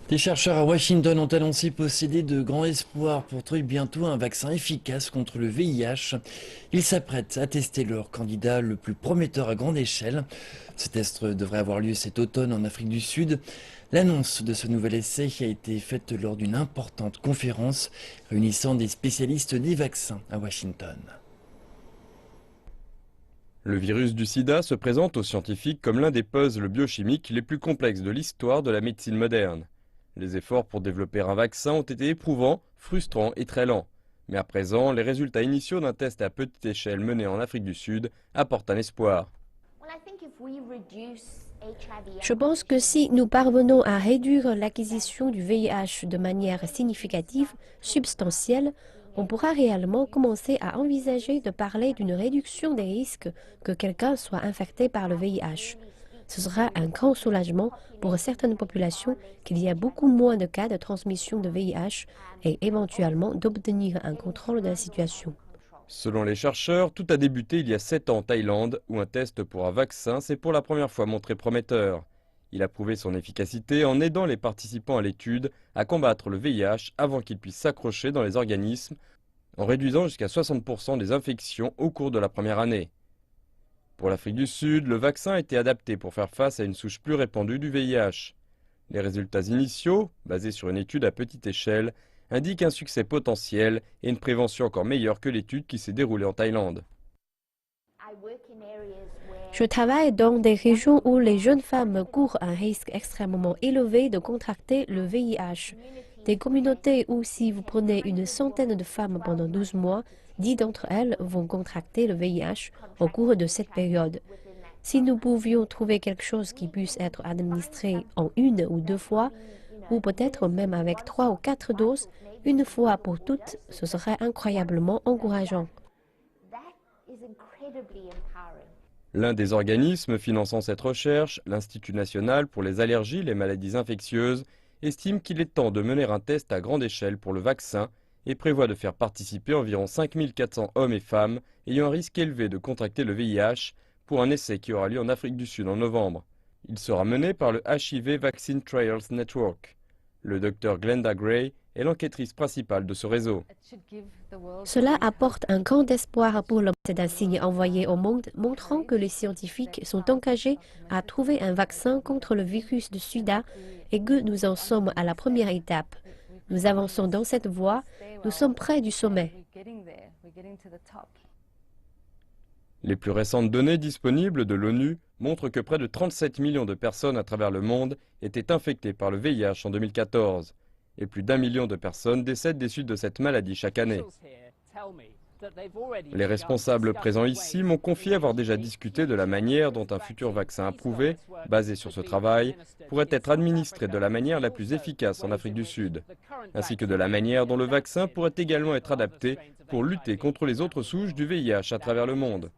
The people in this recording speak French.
Des chercheurs à Washington ont annoncé posséder de grands espoirs pour trouver bientôt un vaccin efficace contre le VIH. Ils s'apprêtent à tester leur candidat le plus prometteur à grande échelle. Ce test devrait avoir lieu cet automne en Afrique du Sud. L'annonce de ce nouvel essai a été faite lors d'une importante conférence réunissant des spécialistes des vaccins à Washington. Le virus du sida se présente aux scientifiques comme l'un des puzzles biochimiques les plus complexes de l'histoire de la médecine moderne. Les efforts pour développer un vaccin ont été éprouvants, frustrants et très lents. Mais à présent, les résultats initiaux d'un test à petite échelle mené en Afrique du Sud apportent un espoir. Je pense que si nous parvenons à réduire l'acquisition du VIH de manière significative, substantielle, on pourra réellement commencer à envisager de parler d'une réduction des risques que quelqu'un soit infecté par le VIH. Ce sera un grand soulagement pour certaines populations qu'il y a beaucoup moins de cas de transmission de VIH et éventuellement d'obtenir un contrôle de la situation. Selon les chercheurs, tout a débuté il y a 7 ans en Thaïlande, où un test pour un vaccin s'est pour la première fois montré prometteur. Il a prouvé son efficacité en aidant les participants à l'étude à combattre le VIH avant qu'il puisse s'accrocher dans les organismes, en réduisant jusqu'à 60% des infections au cours de la première année. Pour l'Afrique du Sud, le vaccin a été adapté pour faire face à une souche plus répandue du VIH. Les résultats initiaux, basés sur une étude à petite échelle, indiquent un succès potentiel et une prévention encore meilleure que l'étude qui s'est déroulée en Thaïlande. Je travaille dans des régions où les jeunes femmes courent un risque extrêmement élevé de contracter le VIH. Des communautés où si vous prenez une centaine de femmes pendant 12 mois, 10 d'entre elles vont contracter le VIH au cours de cette période. Si nous pouvions trouver quelque chose qui puisse être administré en 1 ou 2 fois, ou peut-être même avec 3 ou 4 doses, une fois pour toutes, ce serait incroyablement encourageant. L'un des organismes finançant cette recherche, l'Institut national pour les allergies et les maladies infectieuses, estime qu'il est temps de mener un test à grande échelle pour le vaccin et prévoit de faire participer environ 5400 hommes et femmes ayant un risque élevé de contracter le VIH pour un essai qui aura lieu en Afrique du Sud en novembre. Il sera mené par le HIV Vaccine Trials Network. Le docteur Glenda Gray est l'enquêtrice principale de ce réseau. Cela apporte un grand espoir pour l'homme. C'est un signe envoyé au monde montrant que les scientifiques sont engagés à trouver un vaccin contre le virus du sida et que nous en sommes à la première étape. Nous avançons dans cette voie, nous sommes près du sommet. Les plus récentes données disponibles de l'ONU montrent que près de 37 millions de personnes à travers le monde étaient infectées par le VIH en 2014 et plus d'1 million de personnes décèdent des suites de cette maladie chaque année. Les responsables présents ici m'ont confié avoir déjà discuté de la manière dont un futur vaccin approuvé, basé sur ce travail, pourrait être administré de la manière la plus efficace en Afrique du Sud, ainsi que de la manière dont le vaccin pourrait également être adapté pour lutter contre les autres souches du VIH à travers le monde.